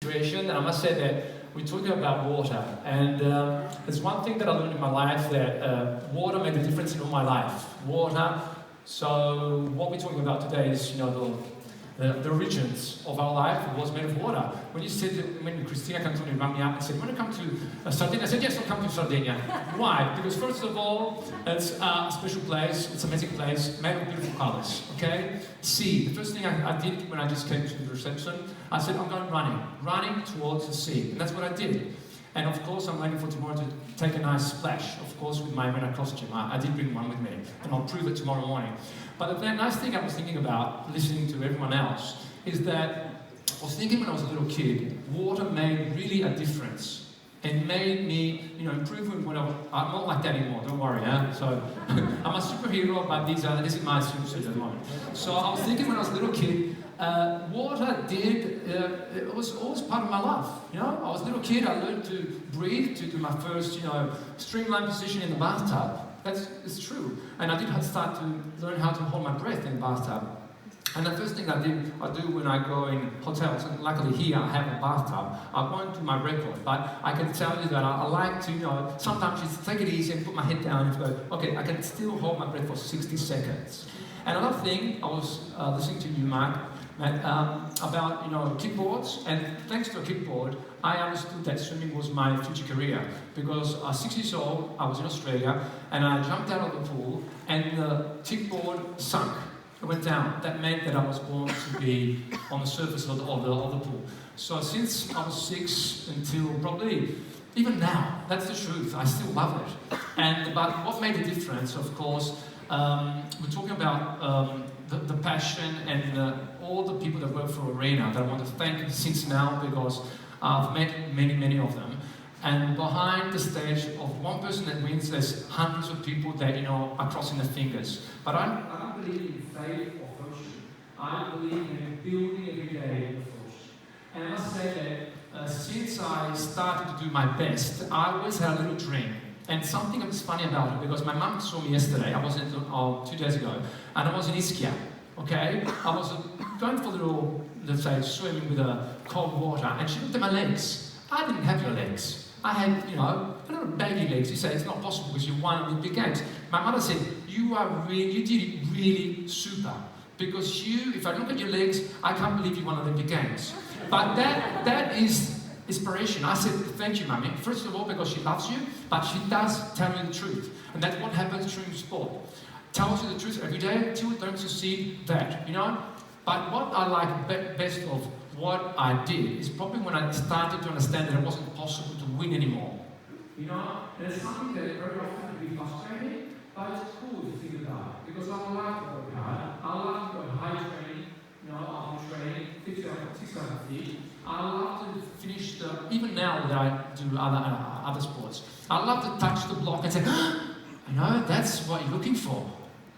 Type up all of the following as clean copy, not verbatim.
situation, and I must say that we're talking about water, and there's one thing that I learned in my life, that water made a difference in all my life. Water. So what we're talking about today is, the origins of our life was made of water. When Christina came to me, rang me up and said, "You want to come to Sardinia?" I said, "Yes, I'll come to Sardinia." Why? Because first of all, it's a special place, it's an amazing place, made of beautiful colours, okay? Sea. The first thing I did when I just came to the reception, I said, "I'm going running towards the sea." And that's what I did. And of course, I'm waiting for tomorrow to take a nice splash, of course, with my winter costume. I did bring one with me, and I'll prove it tomorrow morning. But the nice thing I was thinking about, listening to everyone else, is that I was thinking when I was a little kid, water made really a difference. It made me, improve when I'm not like that anymore, don't worry, huh? So, I'm a superhero, but this is my swimsuit at the moment. So I was thinking when I was a little kid, water it was always part of my life, I was a little kid, I learned to breathe, to do my first, streamline position in the bathtub. It's true. And I did start to learn how to hold my breath in the bathtub. And the first thing I do when I go in hotels, and luckily here I have a bathtub, I won't do my record, but I can tell you that I like to, sometimes just take it easy and put my head down and go, okay, I can still hold my breath for 60 seconds. And another thing, I was listening to you, Mark, about kickboards, and thanks to a kickboard, I understood that swimming was my future career, because at 6 years old, I was in Australia, and I jumped out of the pool, and the kickboard sunk. It went down. That meant that I was born to be on the surface of the pool. So since I was 6 until probably even now, that's the truth. I still love it. But what made a difference, of course, we're talking about the passion and all the people that work for Arena that I want to thank since now, because I've met many of them. And behind the stage of one person that wins, there's hundreds of people that are crossing their fingers. But I don't believe in faith or fortune. I believe in building every day of fortune. And I must say that since I started to do my best, I always had a little dream. And something that's funny about it, because my mum saw me yesterday, I was 2 days ago, and I was in Ischia, okay? I was going for a little, let's say, swimming with cold water, and she looked at my legs. I didn't have your legs. I had, baggy legs. You say it's not possible because you won Olympic Games. My mother said, you did it really super. Because if I look at your legs, I can't believe you won Olympic Games. But that is inspiration. I said, thank you, Mummy. First of all, because she loves you, but she does tell me the truth. And that's what happens during sport. Tells you the truth every day until you don't succeed that, But what I like best of what I did is probably when I started to understand that it wasn't possible to win anymore. And it's something that very often can be frustrating, but it's cool to think about. Because I like to work hard. I love to go high training, I'm training 6,000 feet. I love to finish even now that I do other sports, I love to touch the block and say, that's what you're looking for.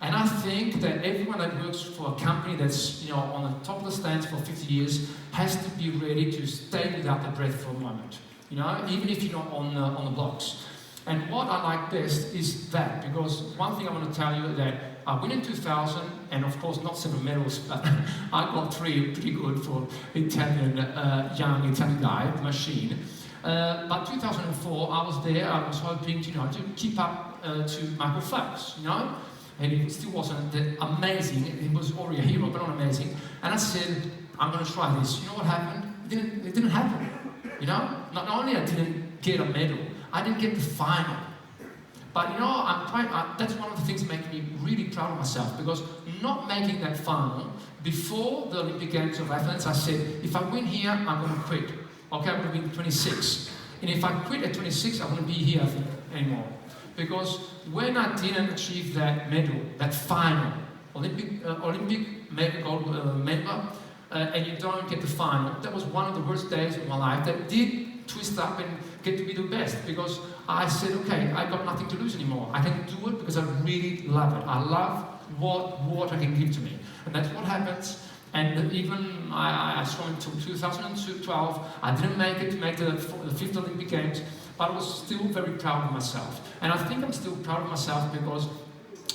And I think that everyone that works for a company that's on the top of the stands for 50 years has to be ready to stay without the breath for a moment. Even if you're not on the blocks. And what I like best is that, because one thing I want to tell you that I win in 2000, and of course not 7 medals, but I got 3 pretty good for young Italian guy, machine. But 2004, I was there. I was hoping to keep up to Michael Phelps, And he still wasn't amazing. He was already a hero, but not amazing. And I said, I'm going to try this. You know what happened? It didn't happen. Not only I didn't get a medal, I didn't get the final. But that's one of the things that make me really proud of myself, because not making that final, before the Olympic Games of Athens, I said, if I win here, I'm going to quit. Okay, I'm going to win 26. And if I quit at 26, I wouldn't be here anymore. Because when I didn't achieve that medal, that final Olympic gold member, and you don't get the final, that was one of the worst days of my life. That did twist up and get to be the best, because I said, okay, I got nothing to lose anymore. I can do it because I really love it. I love what water can give to me, and that's what happens. And even I swam until 2012. I didn't make it to make the 5th Olympic Games, but I was still very proud of myself. And I think I'm still proud of myself because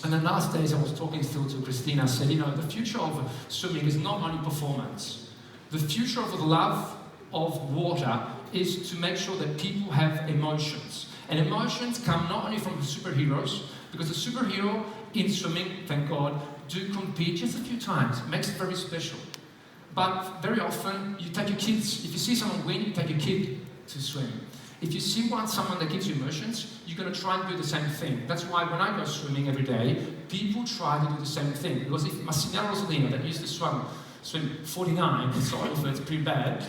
in the last days I was talking still to Christina. I said, the future of swimming is not only performance. The future of the love of water is to make sure that people have emotions. And emotions come not only from the superheroes, because the superhero in swimming, thank God, do compete just a few times. It makes it very special. But very often, you take your kids. If you see someone win, you take your kid to swim. If you see someone that gives you emotions, you're going to try and do the same thing. That's why when I go swimming every day, people try to do the same thing. Because if Massimiliano Rosolino, that used to swim 49, sorry if it's pretty bad,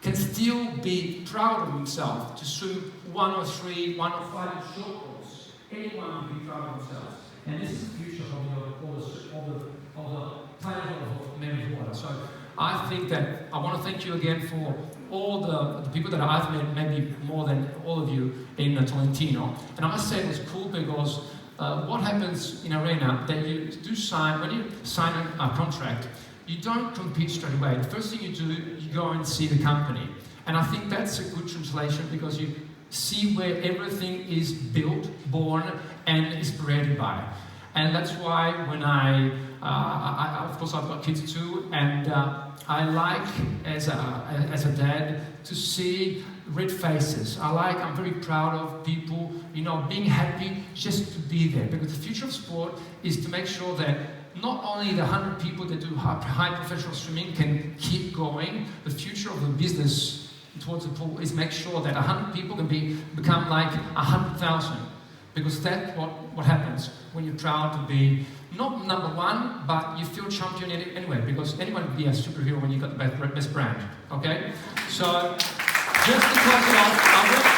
can still be proud of himself to swim 103, 105 short course. Anyone will be proud of themselves. And this is the future of the planet of Mary Water. So I think that I want to thank you again for all the people that I've met, maybe more than all of you in Tolentino. And I must say it was cool because what happens in Arena, that you do sign, when you sign a contract, you don't compete straight away. The first thing you do, you go and see the company. And I think that's a good translation because you see where everything is built, born, and is created by. And that's why when I of course I've got kids too, and I like, as a dad, to see red faces. I'm very proud of people, being happy just to be there. Because the future of sport is to make sure that not only the 100 people that do high professional swimming can keep going, the future of the business towards the pool is make sure that 100 people can become like 100,000. Because that's what happens when you're proud to be not number one, but you feel champion anyway, because anyone can be a superhero when you got the best brand, okay? So, just to close it off,